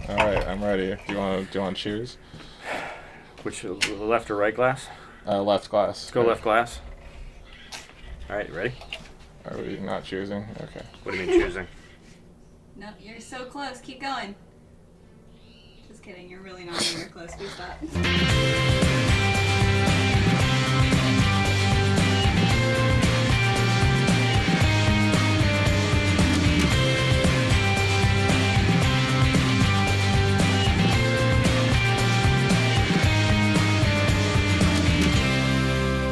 All right, I'm ready. Do you want to cheers? Which, the left or right glass? Left glass. Let's go left glass. All right, ready? Are we not choosing? Okay. What do you mean choosing? No, you're so close. Keep going. Just kidding. You're really not anywhere close. Please stop.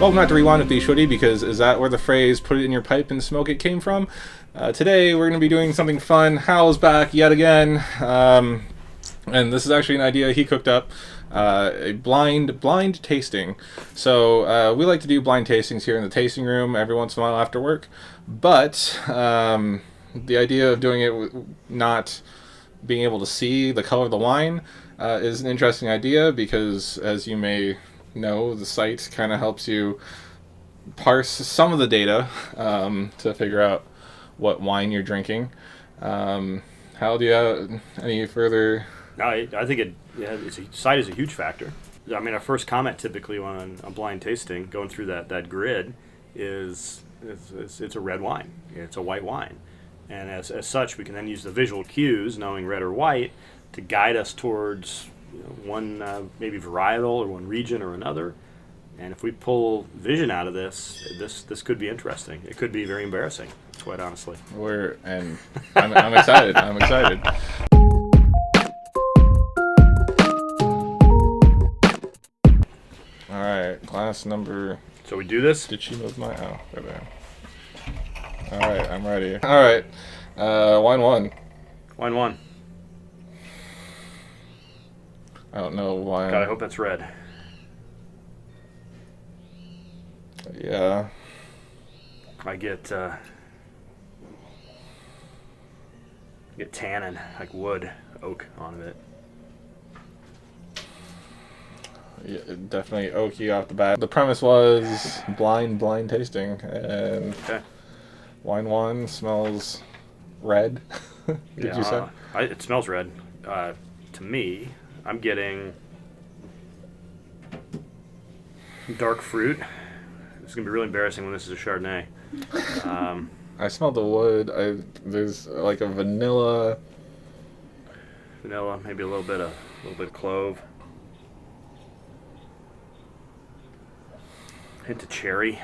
Welcome back to Rewind with bschwitty, because is that where the phrase "put it in your pipe and smoke it" came from? Today we're going to be doing something fun. Hal's back yet again, and this is actually an idea he cooked up. A blind tasting. So we like to do blind tastings here in the tasting room every once in a while after work, but the idea of doing it with not being able to see the color of the wine is an interesting idea, because as you may know, the site kind of helps you parse some of the data to figure out what wine you're drinking. Hal, do you have any further? No, I think sight is a huge factor. I mean, our first comment typically on a blind tasting, going through that grid, is it's a red wine. It's a white wine. And as such, we can then use the visual cues, knowing red or white, to guide us towards one maybe varietal or one region or another. And if we pull vision out of this could be interesting. It could be very embarrassing, quite honestly. I'm excited. I'm excited. All right, glass number. So we do this. Did she move my? Oh, there. All right, I'm ready. All right, wine one. Wine one. I don't know why. God, I hope that's red. Yeah. I get tannin, like wood, oak on it. Yeah, definitely oaky off the bat. The premise was blind tasting, and Okay. wine one smells red. Did you say? It smells red. To me, I'm getting dark fruit. It's going to be really embarrassing when this is a Chardonnay. I smell the wood. There's like a vanilla, maybe a little bit of clove. Hint of cherry.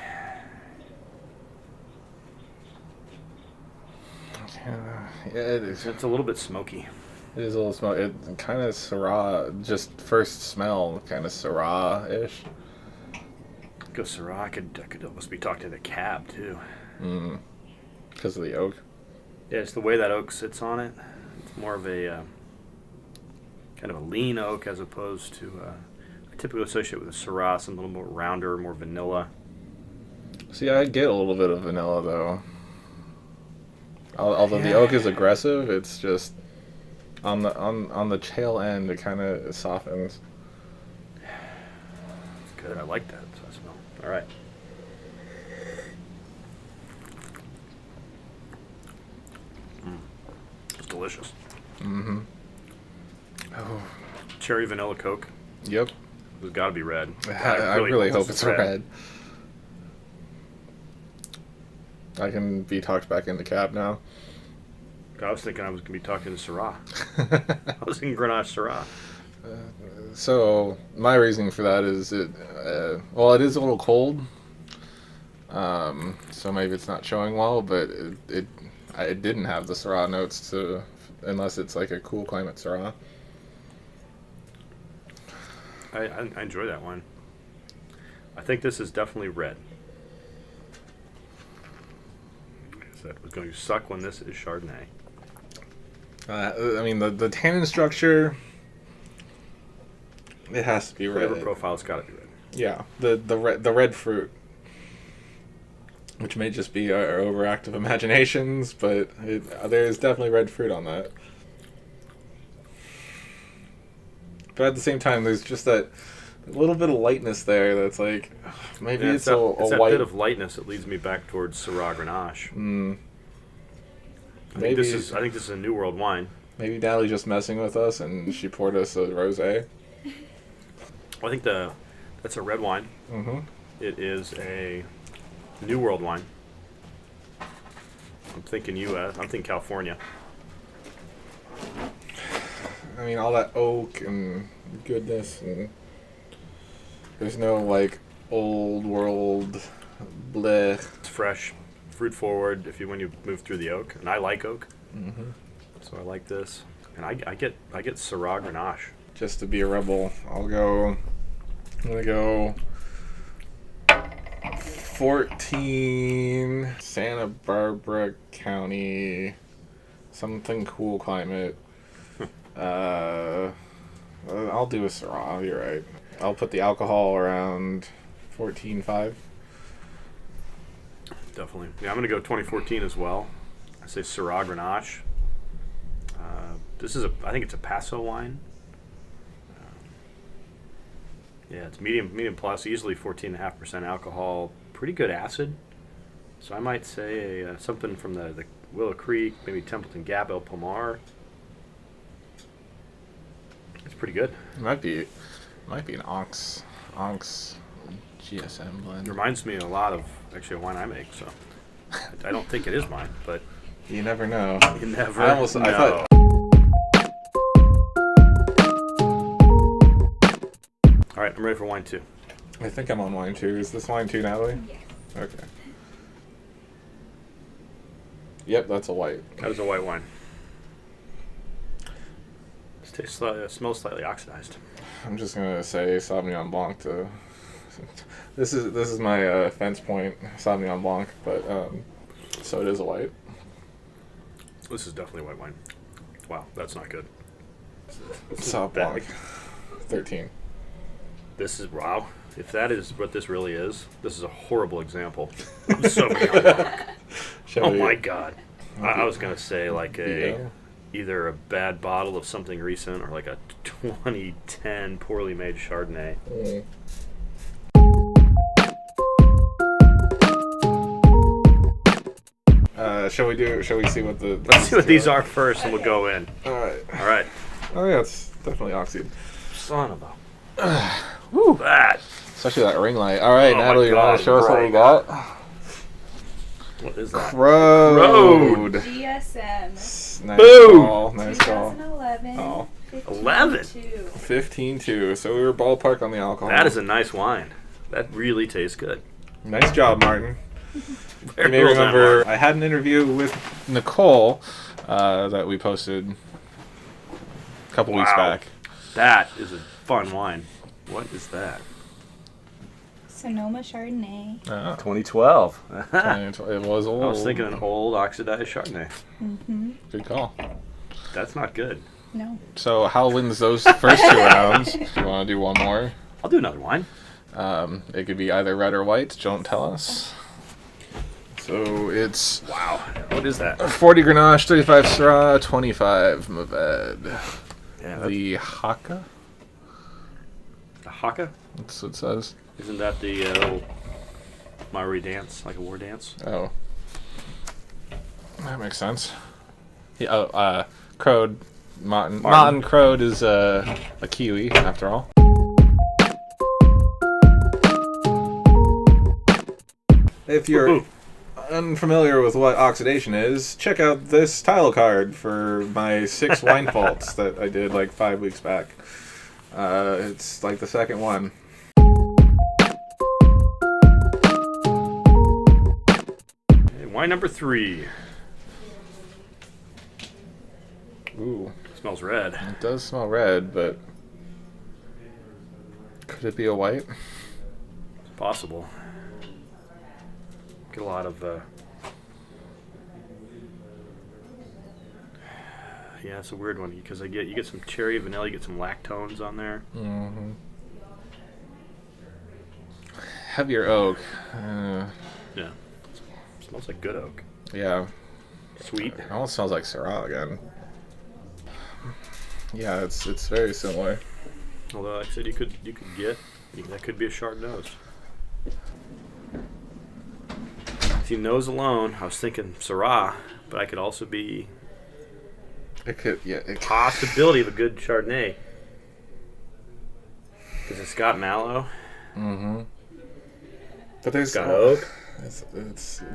Yeah, it is. It's a little bit smoky. It is a little smoky. It kind of Syrah. Just first smell, kind of Syrah-ish. Go Syrah. I could almost be talking to the cab too. Because of the oak. Yeah, it's the way that oak sits on it. It's more of a kind of a lean oak, as opposed to I typically associate with a Syrah, something a little more rounder, more vanilla. See, I get a little bit of vanilla though. Although the oak is aggressive, it's just on the tail end it kind of softens. It's good. I like that smell. All right. It's delicious. Mm-hmm. Oh. Cherry vanilla Coke. Yep. It's got to be red. I really hope it's red. I can be talked back in the cab now. I was thinking I was going to be talking to Syrah. I was thinking Grenache Syrah. So my reasoning for that is it is a little cold. So maybe it's not showing well, but it didn't have the Syrah notes unless it's like a cool climate Syrah. I enjoy that one. I think this is definitely red. Like I said, it's going to suck when this is Chardonnay. I mean, the tannin structure, it has to be red. Flavor profile's got to be red. Yeah, the red fruit, which may just be our overactive imaginations, but there's definitely red fruit on that. But at the same time, there's just that little bit of lightness there that's like, maybe it's that white bit of lightness that leads me back towards Syrah Grenache. Maybe I think this is a New World wine. Maybe Natalie's just messing with us, and she poured us a rosé. I think that's a red wine. Mm-hmm. It is a New World wine. I'm thinking U.S. I'm thinking California. I mean, all that oak and goodness, and there's no, like, old world bleh. It's fresh, fruit forward. When you move through the oak, and I like oak, so I like this. And I get Syrah Grenache. Just to be a rebel, I'm gonna go 14 Santa Barbara County, something cool climate. I'll do a Syrah, you're right. I'll put the alcohol around 14.5. Definitely. Yeah, I'm going to go 2014 as well. I say Syrah Grenache. I think it's a Paso wine. Yeah, it's medium plus, easily 14.5% alcohol. Pretty good acid. So I might say something from the Willow Creek, maybe Templeton Gap, El Pomar. It's pretty good. It might be an Ox GSM blend. It reminds me a lot of actually a wine I make. So I don't think it is mine, but You never know. you never I almost know. I thought. All right, I'm ready for wine 2. I think I'm on wine 2. Is this wine 2, Natalie? Yes. Okay. Yep, that's a white. That is a white wine. Smells slightly oxidized. I'm just gonna say Sauvignon Blanc to. This is my fence point, Sauvignon Blanc, but so it is a white. This is definitely white wine. Wow, that's not good. Sauv Blanc, 13. This is wow. If that is what this really is, this is a horrible example of Sauvignon Blanc. Oh my God! I was gonna say like either a bad bottle of something recent or like a 2010 poorly made Chardonnay. Shall we see what the... Let's see what these are first, and we'll go in. Alright. All right. Oh yeah, it's definitely Oxy. Son of a. Woo! That. Especially that ring light. Alright, Oh my Natalie, you want God, to show us what right. we got? What is that? Croad. GSM. Nice Boom. call. Nice call. 2011. Oh. 11? 15-2. So we were ballpark on the alcohol. That is a nice wine. That really tastes good. Nice job, Martin. Very You may well done, remember Mark. I had an interview with Nicole that we posted a couple weeks Wow. back. That is a fun wine. What is that? Sonoma Chardonnay. 2012. It was old. I was thinking an old oxidized Chardonnay. Mm-hmm. Good call. That's not good. No. So Hal wins those first 2 rounds. Do you want to do one more? I'll do another wine. It could be either red or white. Don't tell us. So it's Wow. What is that? 40 Grenache, 35 Syrah, 25 Mourvèdre. Yeah, The Haka? the Haka? That's what it says. Isn't that the little Maori dance, like a war dance? Oh. That makes sense. Yeah, Croad. Martin Croad is a Kiwi, after all. If you're unfamiliar with what oxidation is, check out this title card for my 6 wine faults that I did like 5 weeks back. It's like the second one. Okay, wine number 3. Ooh, Smells red. it does smell red, but could it be a white? It's possible. Get a lot of yeah, it's a weird one because you get some cherry vanilla, you get some lactones on there. Mm-hmm. Heavier oak. Yeah, smells like good oak. Yeah. Sweet. It almost smells like Syrah again. Yeah, it's very similar. Although like I said, that could be a sharp nose. See, nose alone, I was thinking Syrah, but I could also be It could, yeah. Possibility of a good Chardonnay. Because it's got mallow. Mm-hmm. But there's got oak.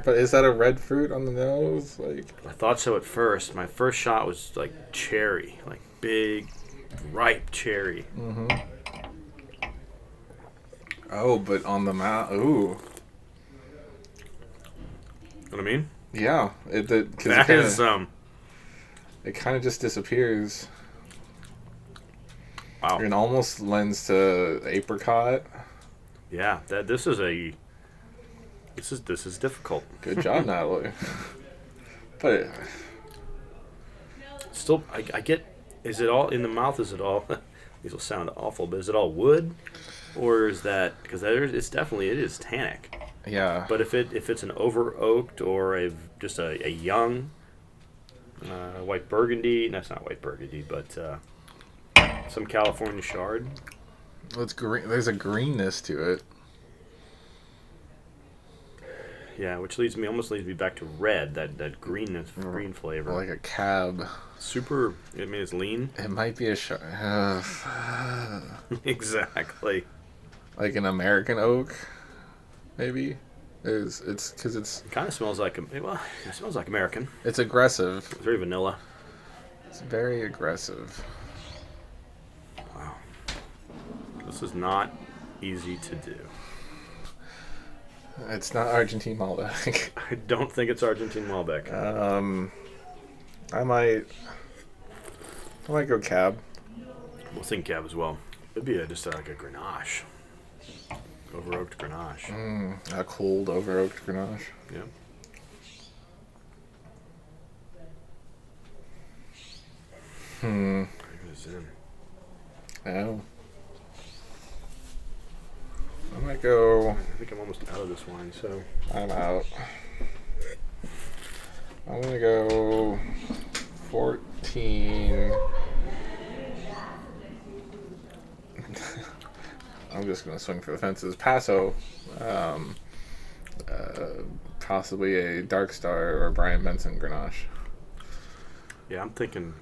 But is that a red fruit on the nose? Like, I thought so at first. My first shot was like cherry, like big, ripe cherry. Mm-hmm. Oh, but on the mouth, ooh. Know what I mean? Yeah, it kind of just disappears. Wow. It almost lends to apricot. Yeah, this is difficult. Good job, Natalie. But still, I get. Is it all in the mouth? Is it all? These will sound awful, but is it all wood, or is that because it is tannic? yeah, But if it's an over oaked or just a young white burgundy, that's not white burgundy, but some California Chard. it's green. There's a greenness to it. Yeah, which almost leads me back to red, that greenness, green flavor. Like a cab. Super, I mean, it's lean. It might be a Exactly. like an American oak, maybe. It's because it's. It kind of smells like it smells like American. It's aggressive. It's very vanilla. It's very aggressive. Wow. This is not easy to do. It's not Argentine Malbec. I don't think it's Argentine Malbec. I might go cab. We'll think cab as well. It'd be just like a Grenache. Over oaked Grenache. A cold over oaked Grenache. Yeah. Maybe it's in. Oh. I might go. I think I'm almost out of this wine, so. I'm out. I'm gonna go 14. I'm just gonna swing for the fences. Paso, possibly a Dark Star or Brian Benson Grenache. Yeah, I'm thinking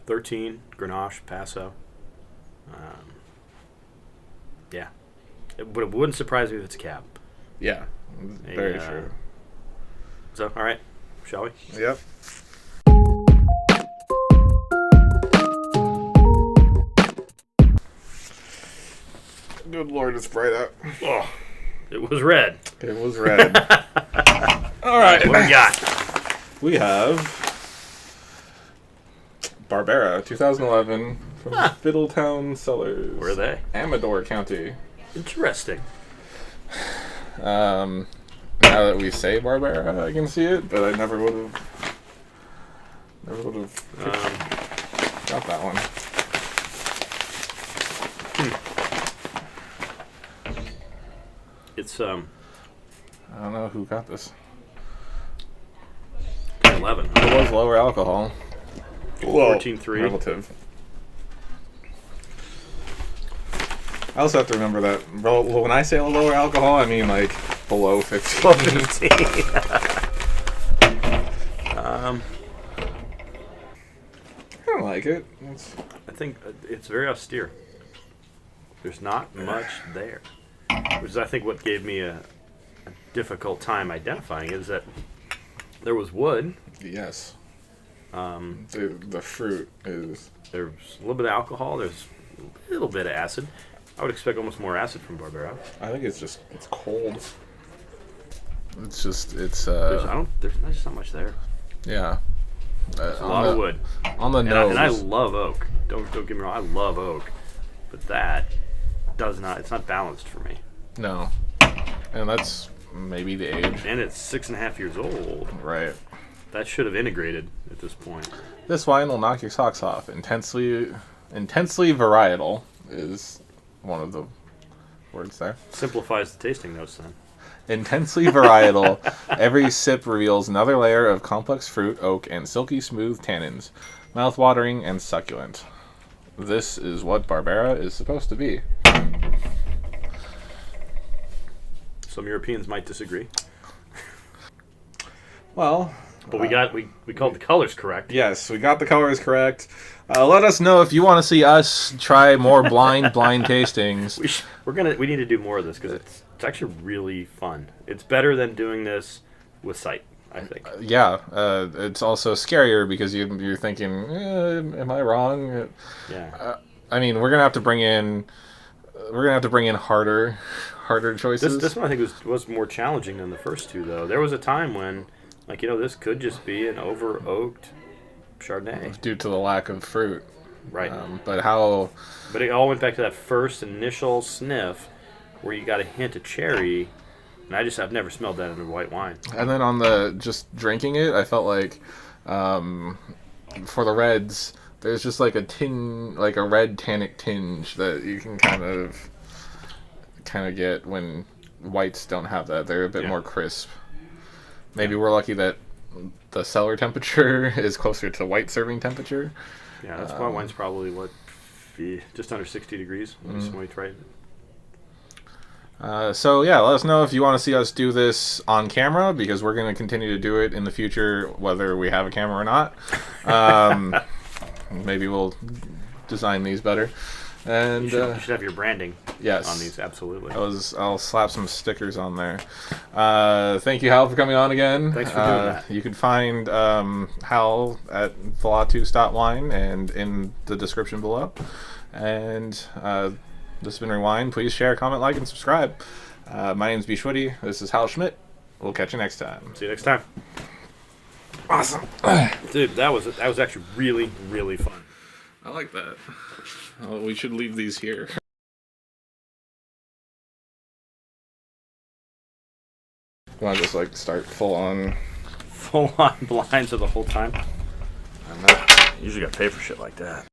13 Grenache Paso. Yeah, but it wouldn't surprise me if it's cab. Yeah, very true. So, all right, shall we? Yep. Good Lord, it's bright out. Oh, it was red. It was red. All right, What do we got? we have Barbera, 2011, from Fiddletown Cellars. Where are they? Amador County. Interesting. Now that we say Barbera, I can see it, but I never would have got that one. It's I don't know who got this. 11. It was lower alcohol. 14.3. Relative. I also have to remember that when I say lower alcohol, I mean like below 15. Below 15. I don't like it. I think it's very austere. There's not much there. Which is, I think, what gave me a difficult time identifying it, is that there was wood. Yes. The fruit is. There's a little bit of alcohol. There's a little bit of acid. I would expect almost more acid from Barbera. I think it's cold. It's there's just not much there. Yeah. There's a lot of wood. On the nose. And I love oak. Don't get me wrong. I love oak, but that does not. It's not balanced for me. No. And that's maybe the age. And it's 6.5 years old. Right. That should have integrated at this point. This wine will knock your socks off. Intensely varietal is one of the words there. Simplifies the tasting notes then. Intensely varietal. Every sip reveals another layer of complex fruit, oak, and silky smooth tannins. Mouth-watering and succulent. This is what Barbera is supposed to be. Some Europeans might disagree. Well, But we called the colors correct. Yes, we got the colors correct. Let us know if you want to see us try more blind tastings. We need to do more of this because it's actually really fun. It's better than doing this with sight, I think. It's also scarier because you're thinking, am I wrong? Yeah. I mean, we're gonna have to bring in harder choices. This one I think was more challenging than the first two, though. There was a time when, this could just be an over oaked Chardonnay due to the lack of fruit. Right. But it all went back to that first initial sniff where you got a hint of cherry, and I've never smelled that in a white wine. And then on just drinking it, I felt like for the reds, there's just like a red tannic tinge that you can kind of get when whites don't have that. They're a bit more crisp. Maybe we're lucky that the cellar temperature is closer to white serving temperature. Yeah, that's white wine's probably just under 60 degrees when you try it. Let us know if you want to see us do this on camera, because we're going to continue to do it in the future, whether we have a camera or not. Maybe we'll design these better. And you should have your branding on these, absolutely. I'll slap some stickers on there. Thank you, Hal, for coming on again. Thanks for doing that. You can find Hal at Vlatus.wine and in the description below. And this has been Rewind. Please share, comment, like, and subscribe. My name's bschwitty. This is Hal Schmitt. We'll catch you next time. See you next time. Awesome. Dude, that was actually really, really fun. I like that. Well, we should leave these here. You want to just start full on blinds of the whole time? I'm not Usually got to pay for shit like that.